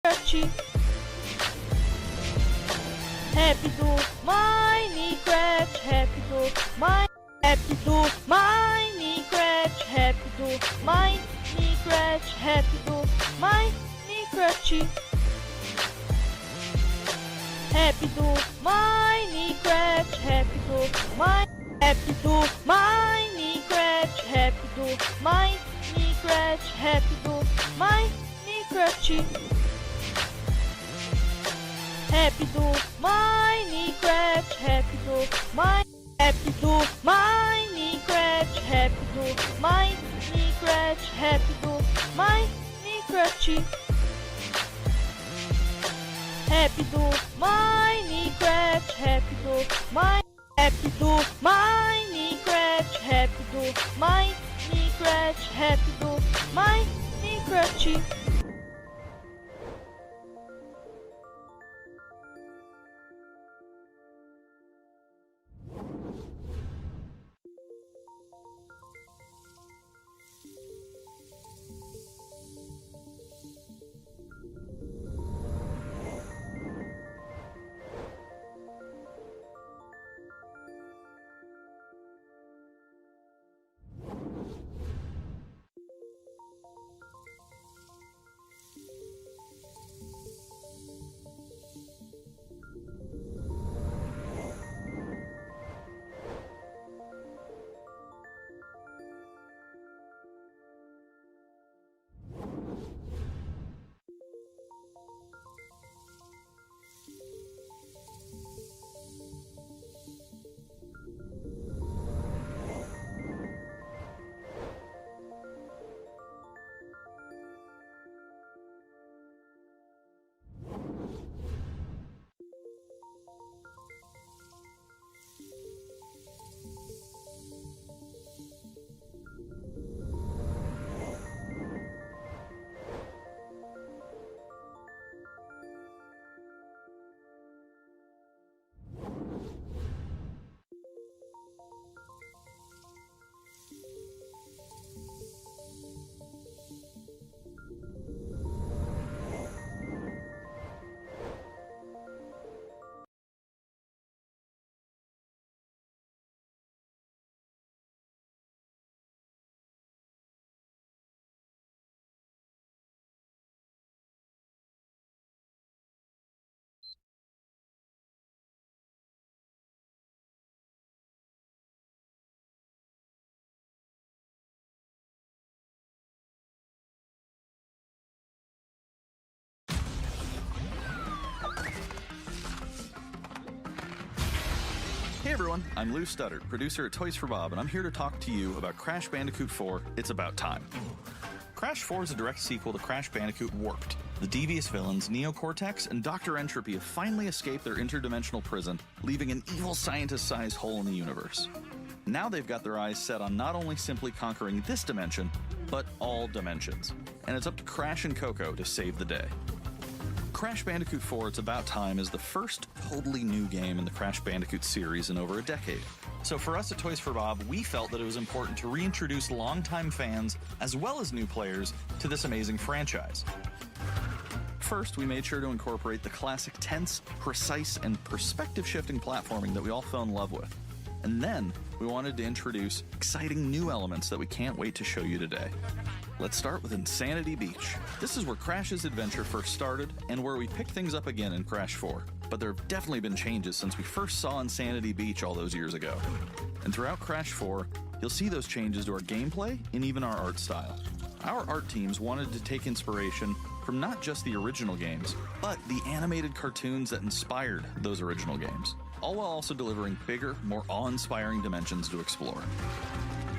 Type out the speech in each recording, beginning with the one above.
Minecraft. Rápido, Minecraft, rápido, rápido, Minecraft, rápido, Minecraft, rápido, Minecraft. Rápido, Minecraft, rápido, rápido, Minecraft, rápido, Minecraft, rápido, Minecraft. Rápido, Minecraft, rápido, rápido, Minecraft, rápido, Minecraft, rápido, Minecraft. Rápido, Minecraft, rápido, rápido, Minecraft, rápido, Minecraft, rápido, Minecraft. Hey everyone, I'm Lou Studdard, producer at Toys for Bob, and I'm here to talk to you about Crash Bandicoot 4, It's About Time. Crash 4 is a direct sequel to Crash Bandicoot Warped. The devious villains, Neo-Cortex and Dr. Entropy, have finally escaped their interdimensional prison, leaving an evil scientist-sized hole in the universe. Now they've got their eyes set on not only simply conquering this dimension, but all dimensions. And it's up to Crash and Coco to save the day. Crash Bandicoot 4 It's About Time is the first totally new game in the Crash Bandicoot series in over a decade. So for us at Toys for Bob, we felt that it was important to reintroduce longtime fans, as well as new players, to this amazing franchise. First, we made sure to incorporate the classic tense, precise, and perspective-shifting platforming that we all fell in love with. And then, we wanted to introduce exciting new elements that we can't wait to show you today. Let's start with Insanity Beach. This is where Crash's adventure first started, and where we picked things up again in Crash 4. But there have definitely been changes since we first saw Insanity Beach all those years ago. And throughout Crash 4, you'll see those changes to our gameplay and even our art style. Our art teams wanted to take inspiration from not just the original games, but the animated cartoons that inspired those original games, all while also delivering bigger, more awe-inspiring dimensions to explore.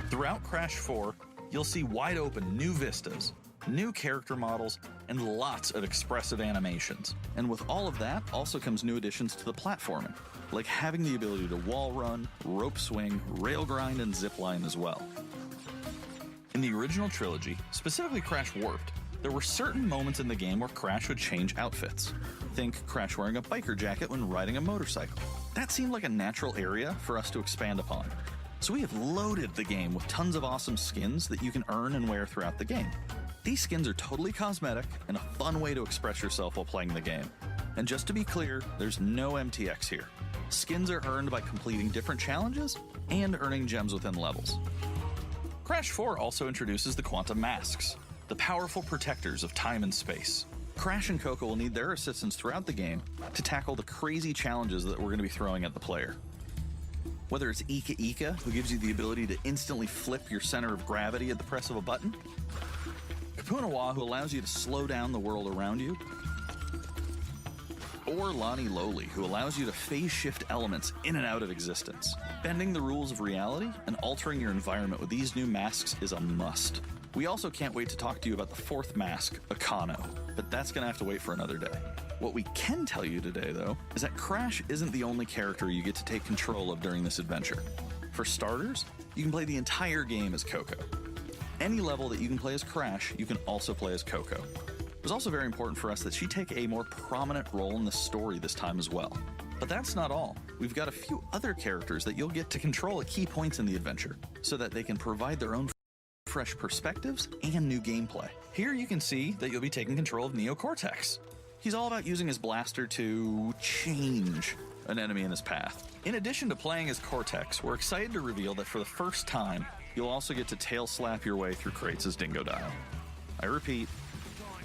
Throughout Crash 4, you'll see wide-open new vistas, new character models, and lots of expressive animations. And with all of that also comes new additions to the platforming, like having the ability to wall run, rope swing, rail grind, and zip line as well. In the original trilogy, specifically Crash Warped, there were certain moments in the game where Crash would change outfits. Think Crash wearing a biker jacket when riding a motorcycle. That seemed like a natural area for us to expand upon. So we have loaded the game with tons of awesome skins that you can earn and wear throughout the game. These skins are totally cosmetic and a fun way to express yourself while playing the game. And just to be clear, there's no MTX here. Skins are earned by completing different challenges and earning gems within levels. Crash 4 also introduces the Quantum Masks, the powerful protectors of time and space. Crash and Coco will need their assistance throughout the game to tackle the crazy challenges that we're going to be throwing at the player. Whether it's Ika Ika, who gives you the ability to instantly flip your center of gravity at the press of a button, Kapunawa, who allows you to slow down the world around you, or Lani Loli, who allows you to phase shift elements in and out of existence. Bending the rules of reality and altering your environment with these new masks is a must. We also can't wait to talk to you about the fourth mask, Akano, but that's gonna have to wait for another day. What we can tell you today, though, is that Crash isn't the only character you get to take control of during this adventure. For starters, you can play the entire game as Coco. Any level that you can play as Crash, you can also play as Coco. It was also very important for us that she take a more prominent role in the story this time as well. But that's not all. We've got a few other characters that you'll get to control at key points in the adventure, so that they can provide their own fresh perspectives and new gameplay. Here you can see that you'll be taking control of Neo Cortex. He's all about using his blaster to change an enemy in his path. In addition to playing as Cortex, we're excited to reveal that for the first time, you'll also get to tail slap your way through crates as Dingodile. I repeat,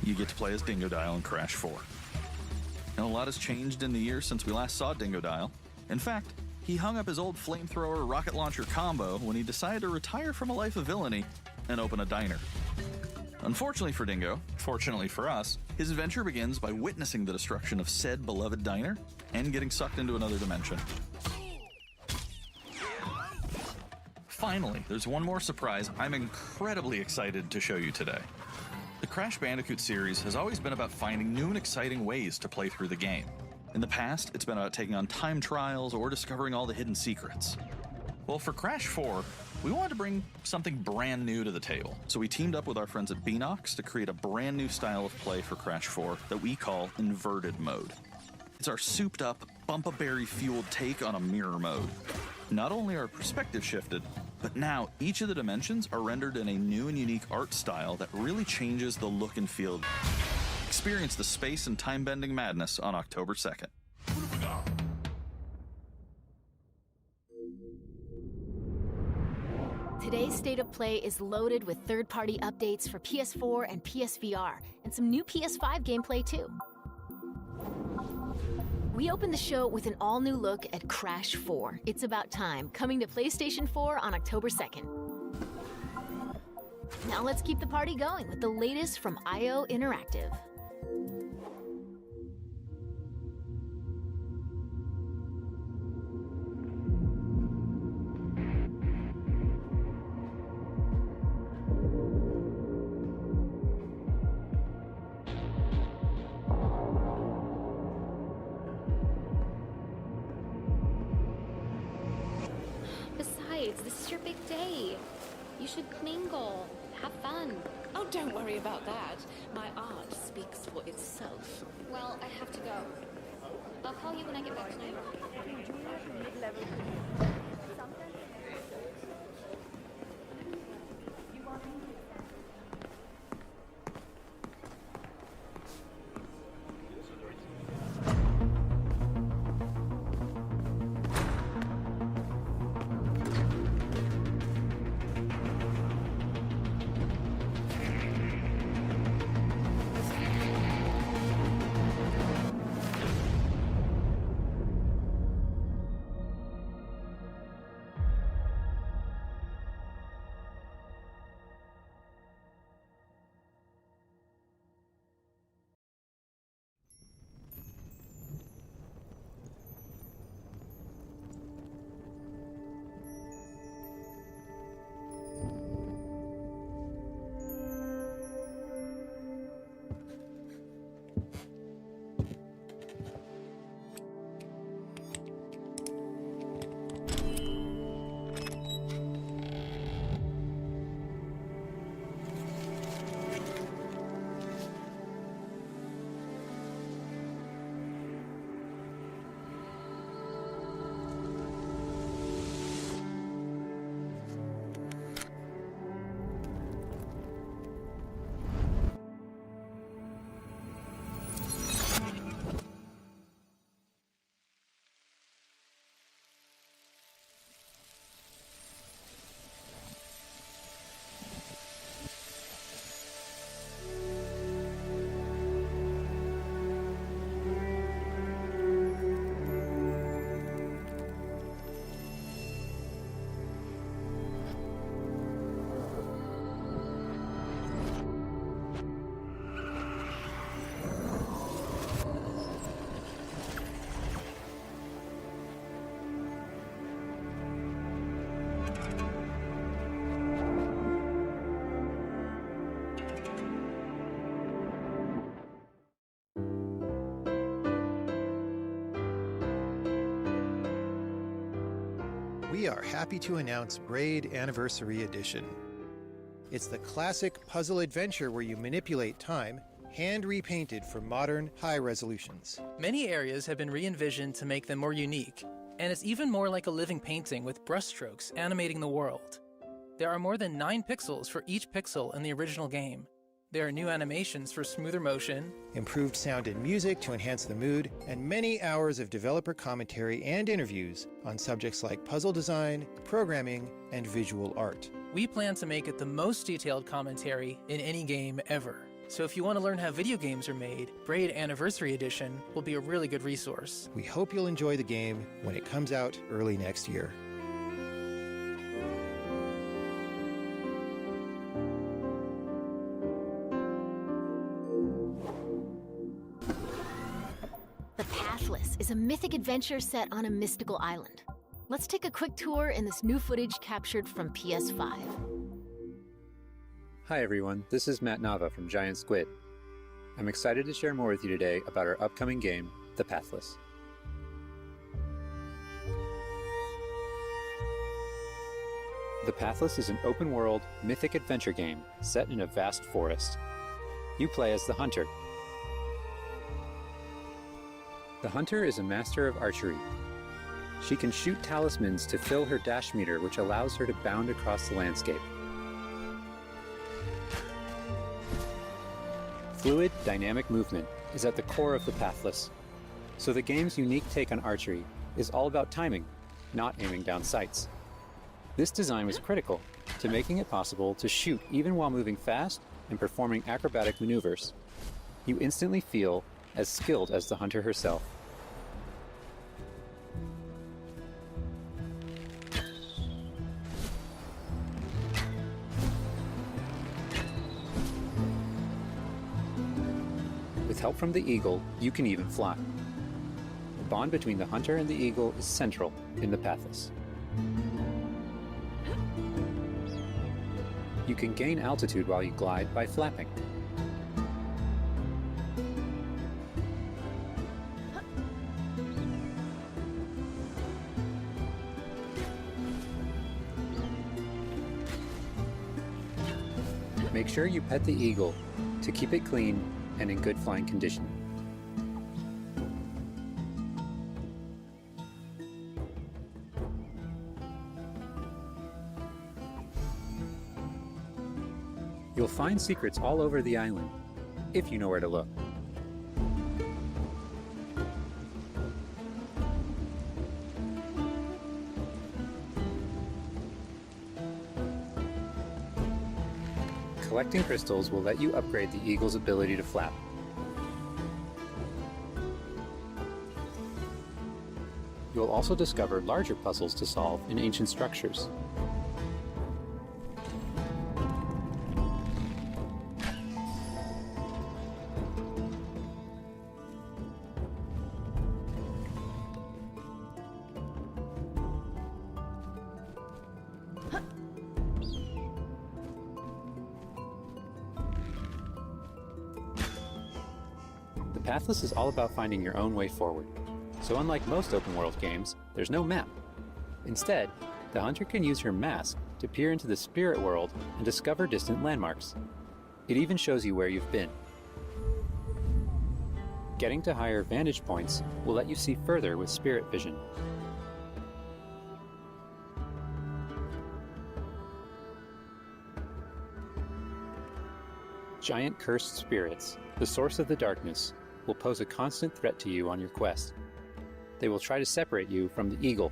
you get to play as Dingodile in Crash 4. And a lot has changed in the years since we last saw Dingodile. In fact, he hung up his old flamethrower rocket launcher combo when he decided to retire from a life of villainy and open a diner. Unfortunately for Dingo, fortunately for us, his adventure begins by witnessing the destruction of said beloved diner and getting sucked into another dimension. Finally, there's one more surprise I'm incredibly excited to show you today. The Crash Bandicoot series has always been about finding new and exciting ways to play through the game. In the past, it's been about taking on time trials or discovering all the hidden secrets. Well, for Crash 4, we wanted to bring something brand new to the table, so we teamed up with our friends at Beanox to create a brand new style of play for Crash 4 that we call Inverted Mode. It's our souped-up, bumpa-berry-fueled take on a mirror mode. Not only are perspectives shifted, but now each of the dimensions are rendered in a new and unique art style that really changes the look and feel. Experience the space and time-bending madness on October 2nd. Today's State of Play is loaded with third-party updates for PS4 and PSVR, and some new PS5 gameplay too. We opened the show with an all-new look at Crash 4. It's About Time, coming to PlayStation 4 on October 2nd. Now let's keep the party going with the latest from IO Interactive. This is your big day. You should mingle, have fun. Oh, don't worry about that. My art speaks for itself. Well, I have to go. I'll call you when I get back tonight. we are happy to announce Braid Anniversary Edition. It's the classic puzzle adventure where you manipulate time, hand repainted for modern, high resolutions. Many areas have been re-envisioned to make them more unique, and it's even more like a living painting with brushstrokes animating the world. There are more than 9 pixels for each pixel in the original game. There are new animations for smoother motion, improved sound and music to enhance the mood, and many hours of developer commentary and interviews on subjects like puzzle design, programming, and visual art. We plan to make it the most detailed commentary in any game ever. So if you want to learn how video games are made, Braid Anniversary Edition will be a really good resource. We hope you'll enjoy the game when it comes out early next year. The Pathless is a mythic adventure set on a mystical island. Let's take a quick tour in this new footage captured from PS5. Hi everyone, this is Matt Nava from Giant Squid. I'm excited to share more with you today about our upcoming game, The Pathless. The Pathless is an open-world, mythic adventure game set in a vast forest. You play as the Hunter. The Hunter is a master of archery. She can shoot talismans to fill her dash meter, which allows her to bound across the landscape. Fluid, dynamic movement is at the core of the Pathless, so the game's unique take on archery is all about timing, not aiming down sights. This design was critical to making it possible to shoot even while moving fast and performing acrobatic maneuvers. You instantly feel as skilled as the Hunter herself. With help from the eagle, you can even fly. The bond between the Hunter and the eagle is central in the Pathless. You can gain altitude while you glide by flapping. Make sure you pet the eagle to keep it clean and in good flying condition. You'll find secrets all over the island, if you know where to look. Collecting crystals will let you upgrade the eagle's ability to flap. You will also discover larger puzzles to solve in ancient structures. The Pathless is all about finding your own way forward. So unlike most open-world games, there's no map. Instead, the Hunter can use her mask to peer into the spirit world and discover distant landmarks. It even shows you where you've been. Getting to higher vantage points will let you see further with spirit vision. Giant cursed spirits, the source of the darkness, will pose a constant threat to you on your quest. They will try to separate you from the eagle.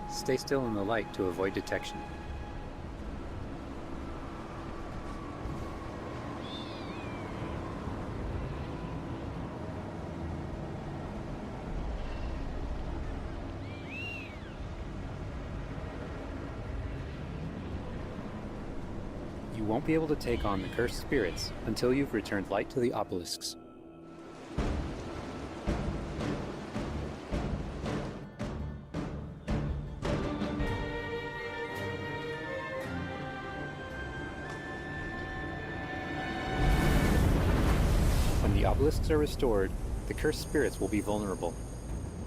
Stay still in the light to avoid detection. You won't be able to take on the cursed spirits until you've returned light to the obelisks. obelisks are restored, the cursed spirits will be vulnerable.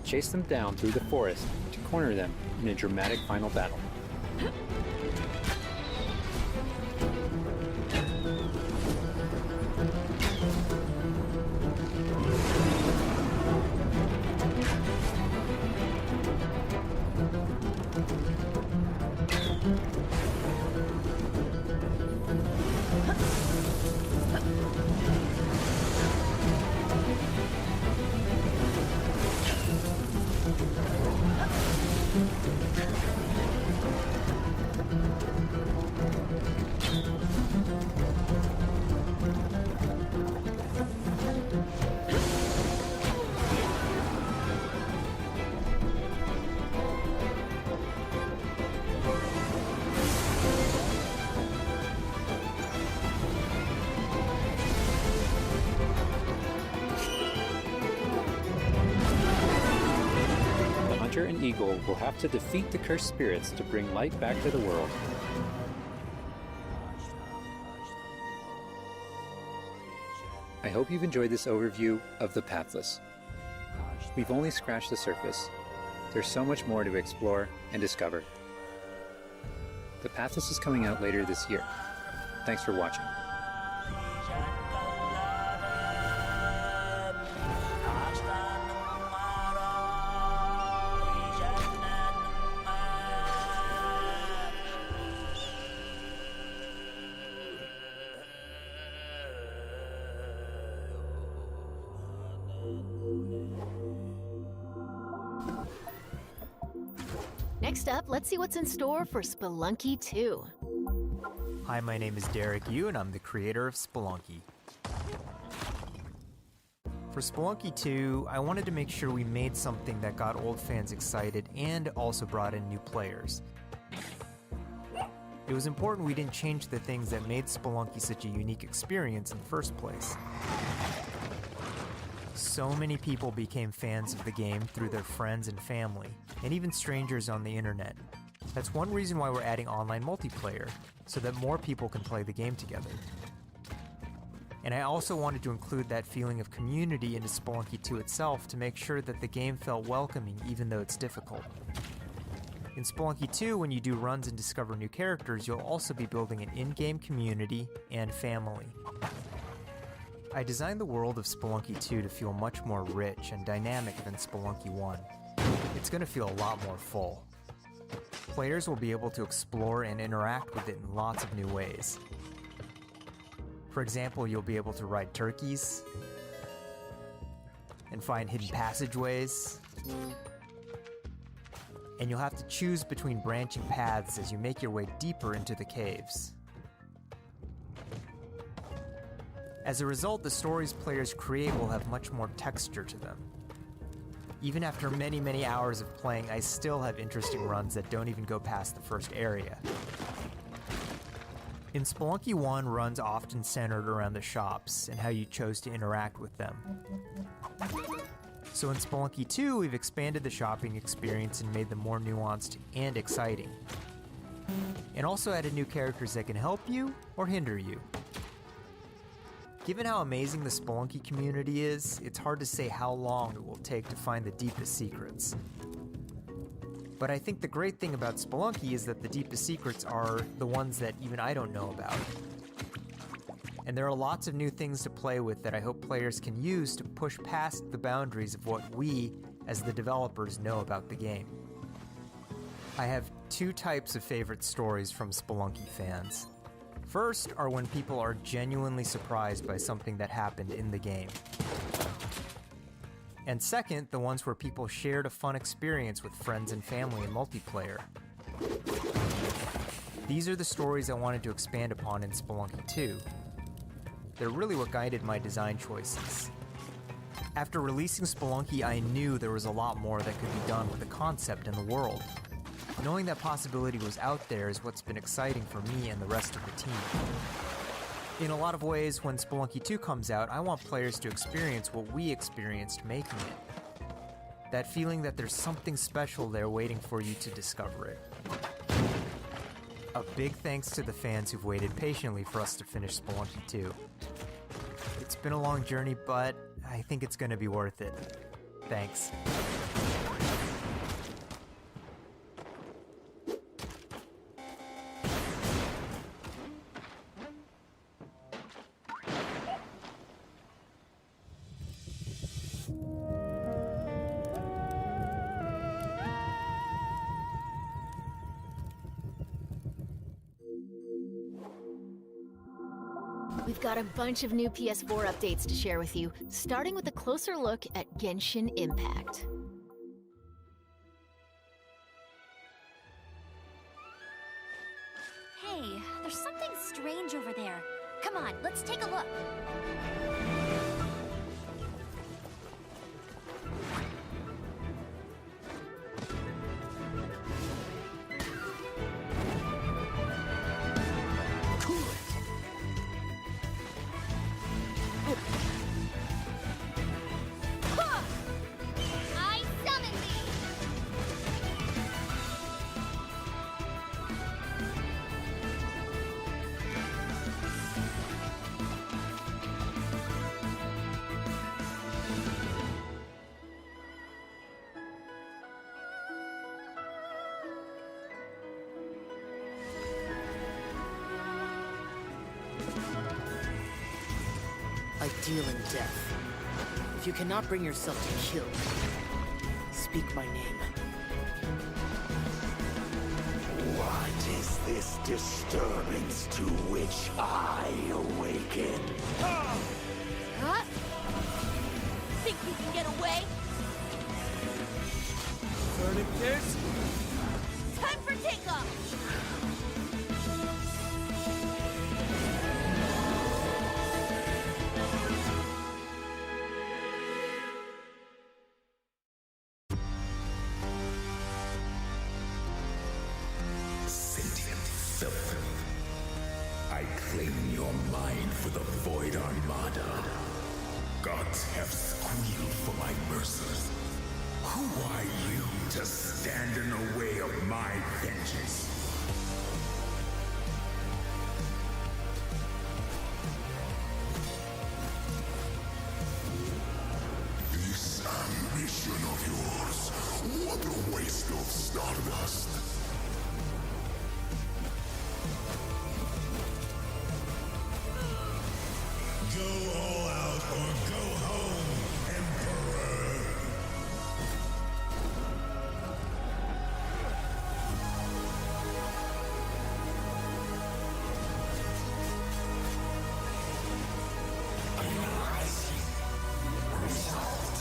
Chase them down through the forest to corner them in a dramatic final battle. Hunter and Eagle will have to defeat the cursed spirits to bring light back to the world. I hope you've enjoyed this overview of The Pathless. We've only scratched the surface. There's so much more to explore and discover. The Pathless is coming out later this year. Thanks for watching. Next up, let's see what's in store for Spelunky 2. Hi, my name is Derek Yu, and I'm the creator of Spelunky. For Spelunky 2, I wanted to make sure we made something that got old fans excited and also brought in new players. It was important we didn't change the things that made Spelunky such a unique experience in the first place. So many people became fans of the game through their friends and family, and even strangers on the internet. That's one reason why we're adding online multiplayer, so that more people can play the game together. And I also wanted to include that feeling of community into Spelunky 2 itself to make sure that the game felt welcoming even though it's difficult. In Spelunky 2, when you do runs and discover new characters, you'll also be building an in-game community and family. I designed the world of Spelunky 2 to feel much more rich and dynamic than Spelunky 1. It's going to feel a lot more full. Players will be able to explore and interact with it in lots of new ways. For example, you'll be able to ride turkeys, and find hidden passageways, and you'll have to choose between branching paths as you make your way deeper into the caves. As a result, the stories players create will have much more texture to them. Even after many, many hours of playing, I still have interesting runs that don't even go past the first area. In Spelunky 1, runs often centered around the shops and how you chose to interact with them. So in Spelunky 2, we've expanded the shopping experience and made them more nuanced and exciting. And also added new characters that can help you or hinder you. Given how amazing the Spelunky community is, it's hard to say how long it will take to find the deepest secrets. But I think the great thing about Spelunky is that the deepest secrets are the ones that even I don't know about. And there are lots of new things to play with that I hope players can use to push past the boundaries of what we, as the developers, know about the game. I have two types of favorite stories from Spelunky fans. First are when people are genuinely surprised by something that happened in the game. And second, the ones where people shared a fun experience with friends and family in multiplayer. These are the stories I wanted to expand upon in Spelunky 2. They're really what guided my design choices. After releasing Spelunky, I knew there was a lot more that could be done with the concept and the world. Knowing that possibility was out there is what's been exciting for me and the rest of the team. In a lot of ways, when Spelunky 2 comes out, I want players to experience what we experienced making it. That feeling that there's something special there waiting for you to discover it. A big thanks to the fans who've waited patiently for us to finish Spelunky 2. It's been a long journey, but I think it's gonna be worth it. Thanks. We've got a bunch of new PS4 updates to share with you, starting with a closer look at Genshin Impact. Hey, there's something strange over there. Come on, let's take a look. I summon thee! I deal in death. If you cannot bring yourself to kill, speak my name. What is this disturbance to which I awaken? Huh? Think you can get away? Burning this? Time for takeoff! Sentient filth. I claim your mind for the Void Armada. Gods have squealed for my mercies. Who are you to stand in the way of my vengeance? This ambition of yours, what a waste of stardust. Go all out or go home, Emperor! Arising. Result.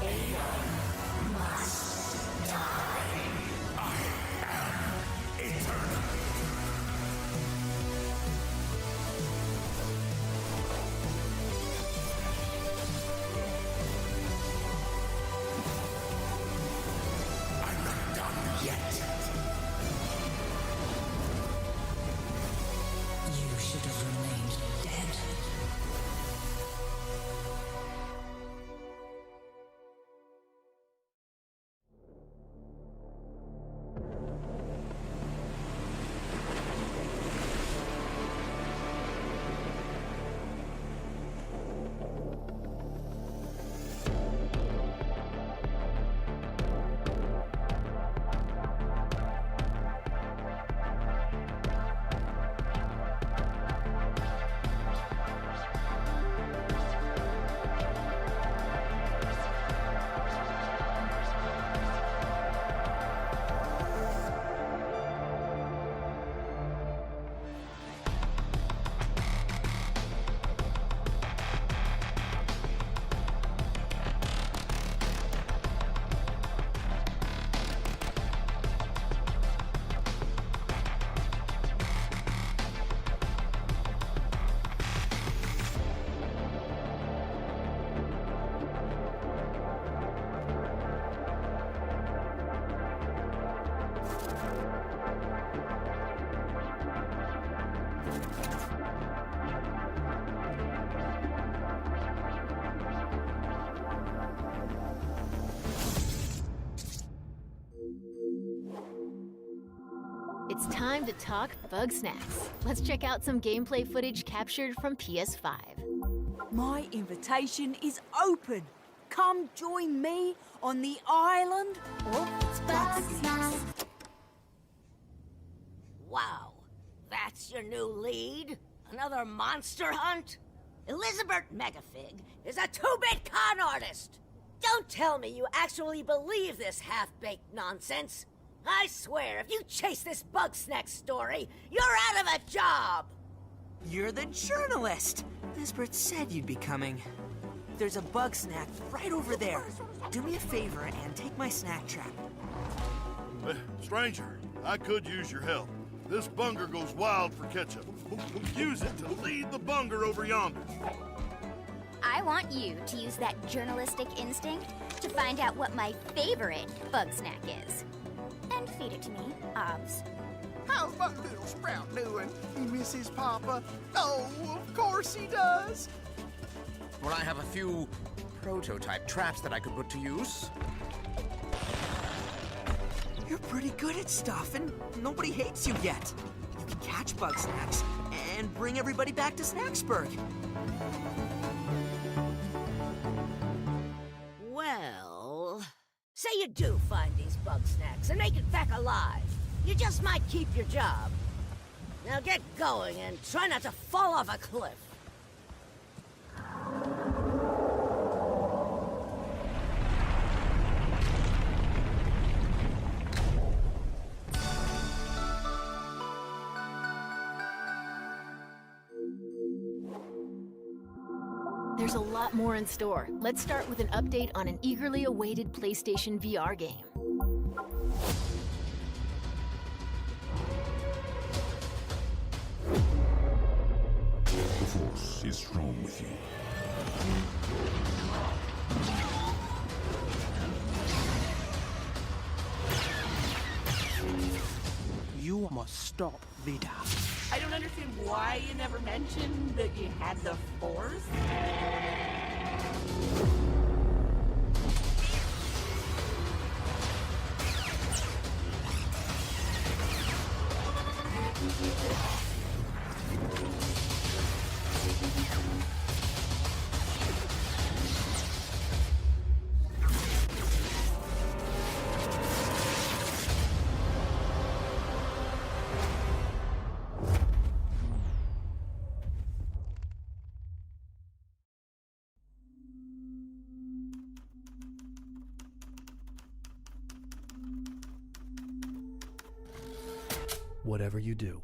Aeon must die. I am eternal. I'm not done yet. You should have remained dead. It's time to talk bug snacks. Let's check out some gameplay footage captured from PS5. My invitation is open. Come join me on the island of Bugsnax. Wow, that's your new lead? Another monster hunt? Elizabeth Megafig is a two-bit con artist! Don't tell me you actually believe this half-baked nonsense! I swear, if you chase this Bugsnax story, you're out of a job! You're the journalist! Lisbeth said you'd be coming. There's a bug snack right over there. Do me a favor and take my snack trap. Stranger, I could use your help. This bunger goes wild for ketchup. Use it to lead the bunger over yonder. I want you to use that journalistic instinct to find out what my favorite bug snack is. And feed it to me, Obs. How's my little sprout doing? He misses Papa? Oh, of course he does. Well, I have a few prototype traps that I could put to use. You're pretty good at stuff, and nobody hates you yet. You can catch bug snacks and bring everybody back to Snacksburg. Well, say you do find these bug snacks and make it back alive. You just might keep your job. Now get going and try not to fall off a cliff. There's a lot more in store. Let's start with an update on an eagerly awaited PlayStation VR game. The Force is strong with you. You must stop Vida. I don't understand why you never mentioned that you had the Force. Whatever you do,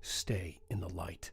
stay in the light.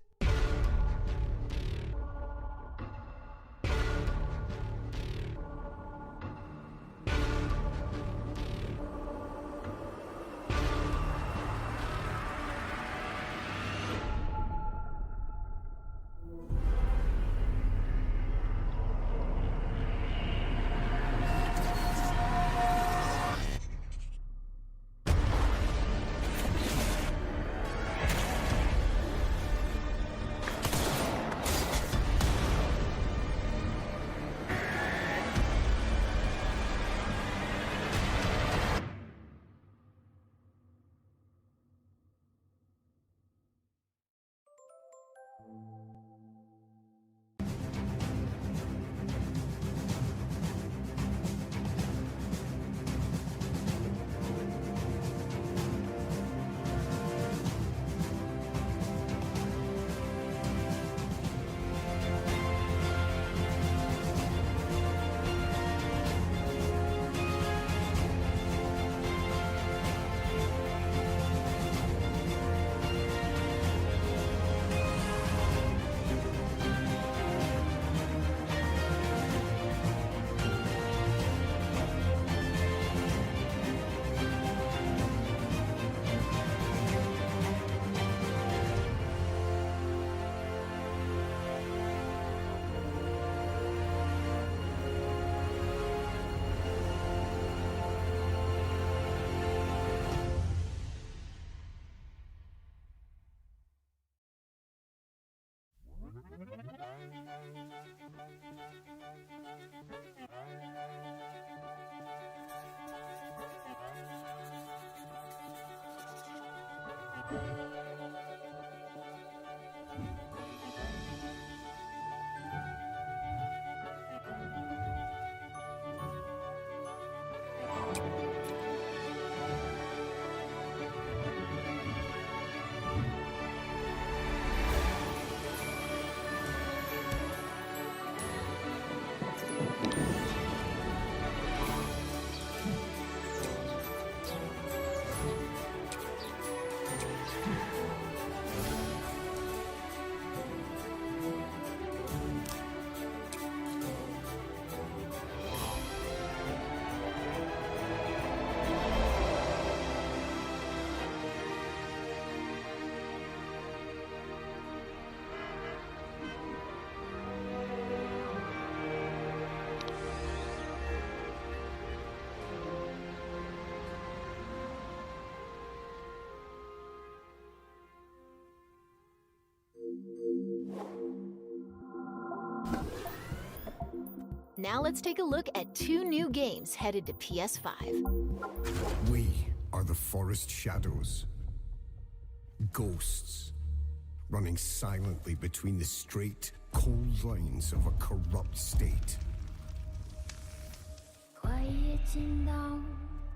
Now let's take a look at 2 new games headed to PS5. We are the forest shadows. Ghosts, running silently between the straight, cold lines of a corrupt state. Quieten down,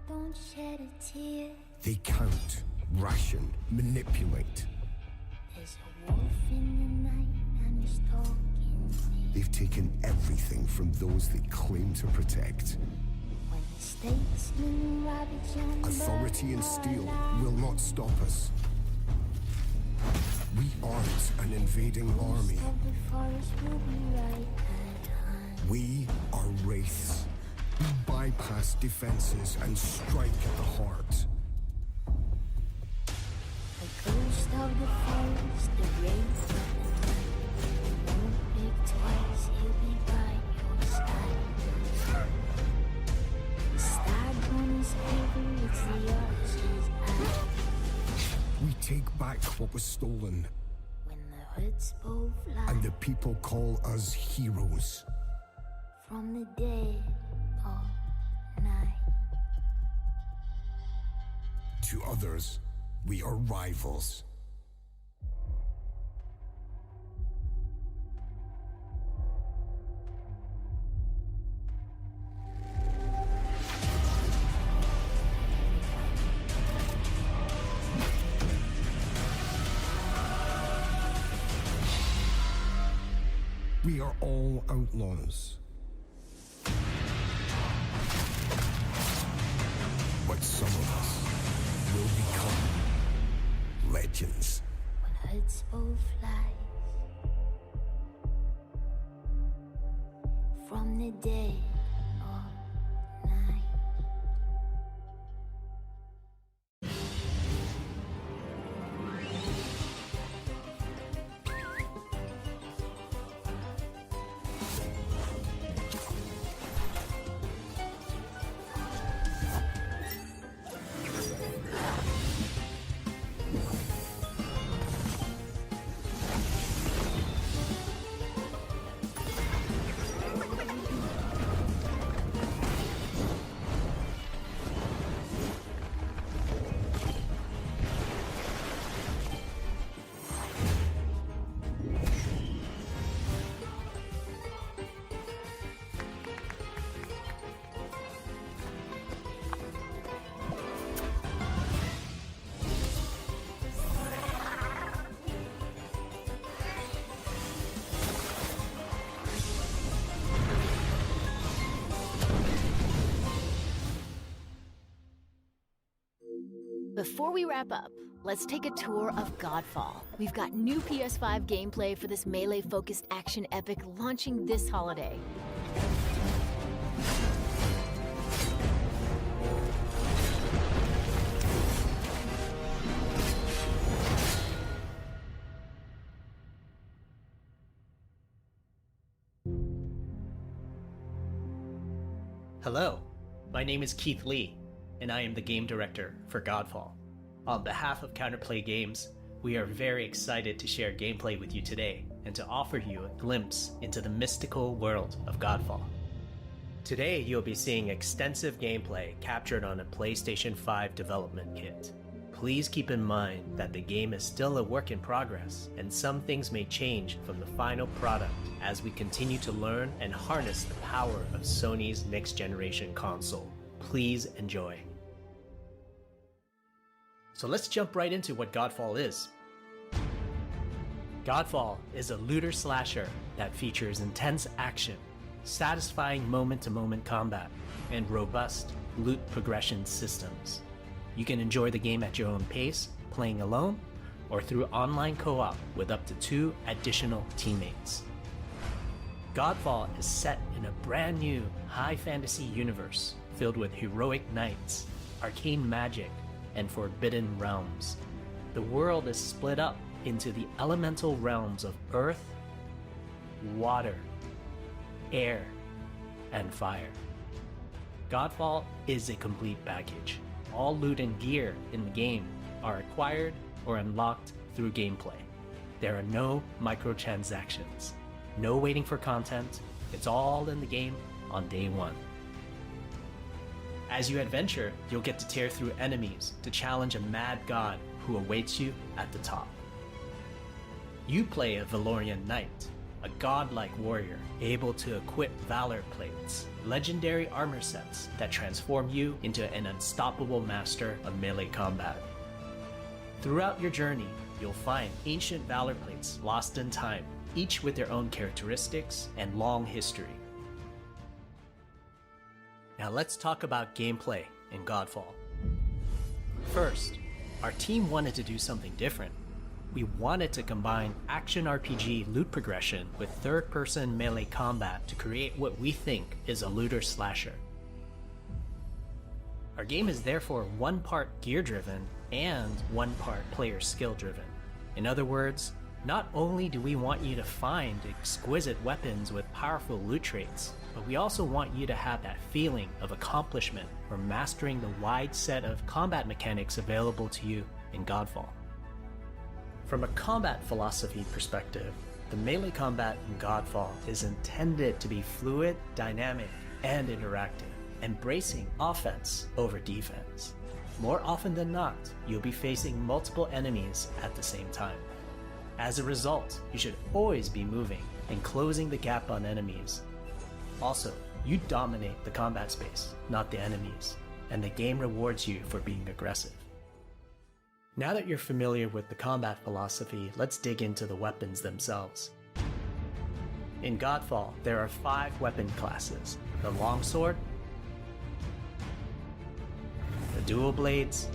don't shed a tear. They count, ration, manipulate. There's a wolf in the night and he's talking to me. They've taken everything from those they claim to protect. When the statesmen ravage on Authority and steel will not stop us. We aren't an invading army. The forest will be right at hand. We are wraiths. We bypass defenses and strike at the heart. The ghost of the forest, the wraith of the night. Won't think twice, he'll be by your side. The stab on his quiver, it's the archer's eye. We take back what was stolen. When the hoods both fly And the people call us heroes. from the dead of night. To others, we are rivals. We are all outlaws. But some of us will become legends. When hoods both flies from the dead of night. Before we wrap up, let's take a tour of Godfall. We've got new PS5 gameplay for this melee-focused action epic launching this holiday. Hello, my name is Keith Lee, and I am the game director for Godfall. On behalf of Counterplay Games, we are very excited to share gameplay with you today and to offer you a glimpse into the mystical world of Godfall. Today, you'll be seeing extensive gameplay captured on a PlayStation 5 development kit. Please keep in mind that the game is still a work in progress, and some things may change from the final product as we continue to learn and harness the power of Sony's next-generation console. Please enjoy. So let's jump right into what Godfall is. Godfall is a looter slasher that features intense action, satisfying moment-to-moment combat, and robust loot progression systems. You can enjoy the game at your own pace, playing alone, or through online co-op with up to 2 additional teammates. Godfall is set in a brand new high fantasy universe filled with heroic knights, arcane magic, and forbidden realms. The world is split up into the elemental realms of earth, water, air, and fire. Godfall is a complete package. All loot and gear in the game are acquired or unlocked through gameplay. There are no microtransactions, no waiting for content. It's all in the game on day one. As you adventure, you'll get to tear through enemies to challenge a mad god who awaits you at the top. You play a Valorian knight, a godlike warrior able to equip valor plates, legendary armor sets that transform you into an unstoppable master of melee combat. Throughout your journey, you'll find ancient valor plates lost in time, each with their own characteristics and long history. Now let's talk about gameplay in Godfall. First, our team wanted to do something different. We wanted to combine action RPG loot progression with third-person melee combat to create what we think is a looter slasher. Our game is therefore one part gear-driven and one part player skill-driven. In other words, not only do we want you to find exquisite weapons with powerful loot traits, but we also want you to have that feeling of accomplishment for mastering the wide set of combat mechanics available to you in Godfall. From a combat philosophy perspective, the melee combat in Godfall is intended to be fluid, dynamic, and interactive, embracing offense over defense. More often than not, you'll be facing multiple enemies at the same time. As a result, you should always be moving and closing the gap on enemies. Also, you dominate the combat space, not the enemies, and the game rewards you for being aggressive. Now that you're familiar with the combat philosophy, let's dig into the weapons themselves. In Godfall, there are 5 weapon classes: the longsword, the dual blades,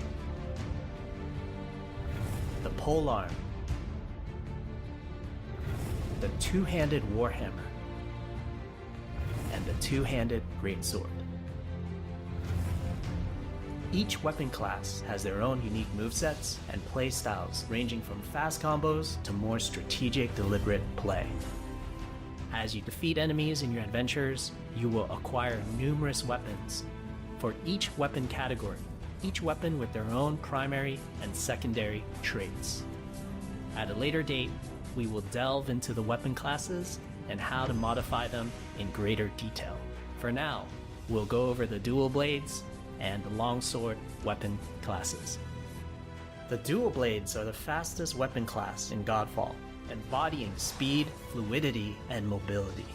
the polearm, the two-handed warhammer, and the two-handed greatsword. Each weapon class has their own unique movesets and playstyles, ranging from fast combos to more strategic, deliberate play. As you defeat enemies in your adventures, you will acquire numerous weapons. For each weapon category, each weapon with their own primary and secondary traits. At a later date, we will delve into the weapon classes and how to modify them in greater detail. For now, we'll go over the dual blades and the longsword weapon classes. The dual blades are the fastest weapon class in Godfall, embodying speed, fluidity, and mobility.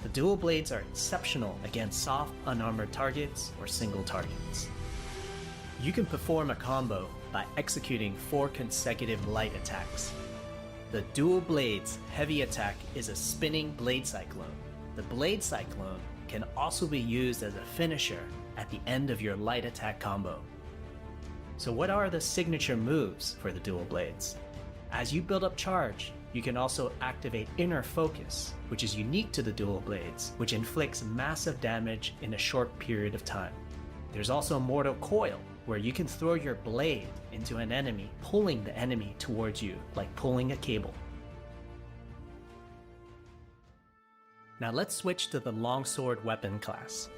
The dual blades are exceptional against soft, unarmored targets or single targets. You can perform a combo by executing 4 consecutive light attacks. The dual blades heavy attack is a spinning blade cyclone. The blade cyclone can also be used as a finisher at the end of your light attack combo. So what are the signature moves for the dual blades? As you build up charge, you can also activate Inner Focus, which is unique to the dual blades, which inflicts massive damage in a short period of time. There's also Mortal Coil, where you can throw your blade into an enemy, pulling the enemy towards you, like pulling a cable. Now let's switch to the longsword weapon class.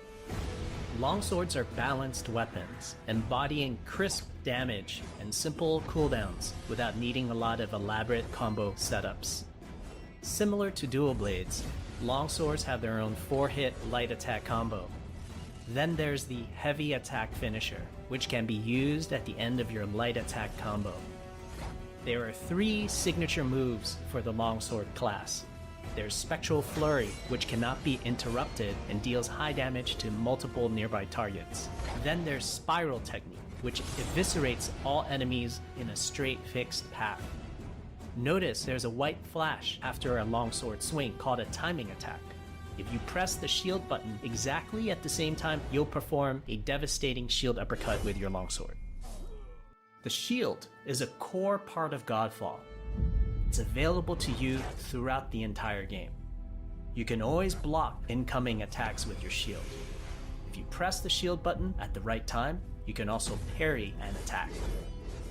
Longswords are balanced weapons, embodying crisp damage and simple cooldowns without needing a lot of elaborate combo setups. Similar to dual blades, longswords have their own 4-hit light attack combo. Then there's the heavy attack finisher, which can be used at the end of your light attack combo. There are 3 signature moves for the longsword class. There's Spectral Flurry, which cannot be interrupted and deals high damage to multiple nearby targets. Then there's Spiral Technique, which eviscerates all enemies in a straight fixed path. Notice there's a white flash after a longsword swing called a timing attack. If you press the shield button exactly at the same time, you'll perform a devastating shield uppercut with your longsword. The shield is a core part of Godfall. It's available to you throughout the entire game. You can always block incoming attacks with your shield. If you press the shield button at the right time, you can also parry an attack.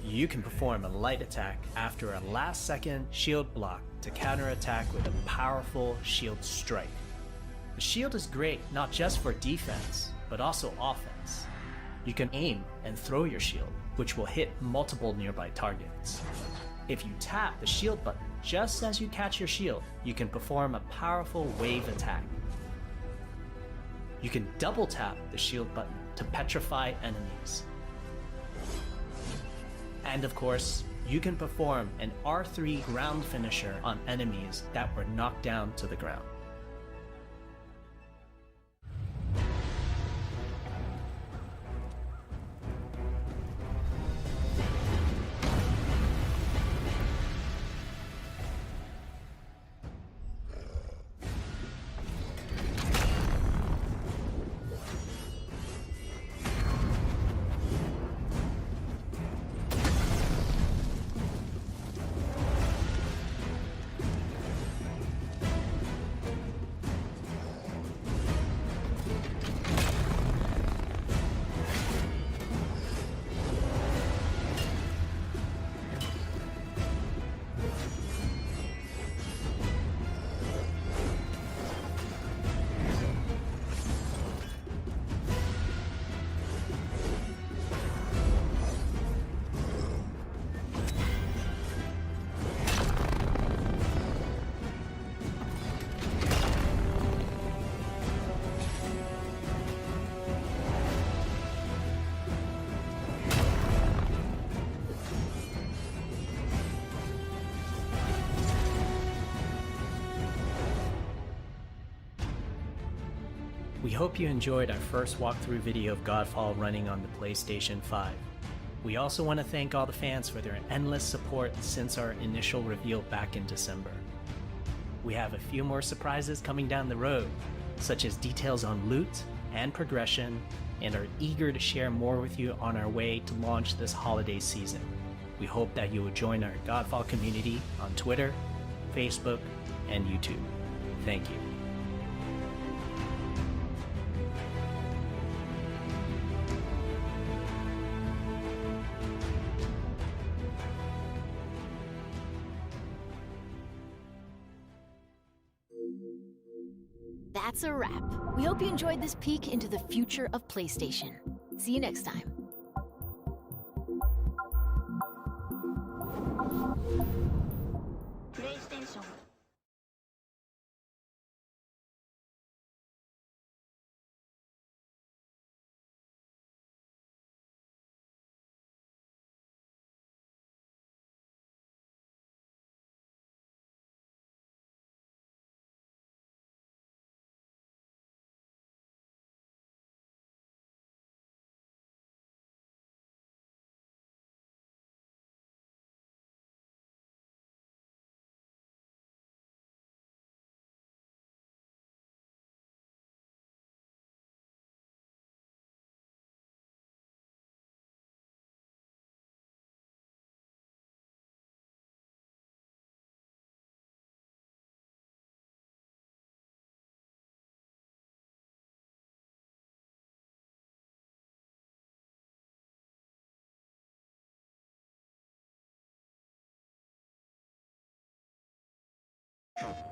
You can perform a light attack after a last-second shield block to counterattack with a powerful shield strike. The shield is great not just for defense, but also offense. You can aim and throw your shield, which will hit multiple nearby targets. If you tap the shield button, Just as you catch your shield, you can perform a powerful wave attack. You can double tap the shield button to petrify enemies. And of course, you can perform an R3 ground finisher on enemies that were knocked down to the ground. We hope you enjoyed our first walkthrough video of Godfall running on the PlayStation 5. We also want to thank all the fans for their endless support since our initial reveal back in December. We have a few more surprises coming down the road, such as details on loot and progression, and are eager to share more with you on our way to launch this holiday season. We hope that you will join our Godfall community on Twitter, Facebook, and YouTube. Thank you. That's a wrap. We hope you enjoyed this peek into the future of PlayStation. See you next time. PlayStation. You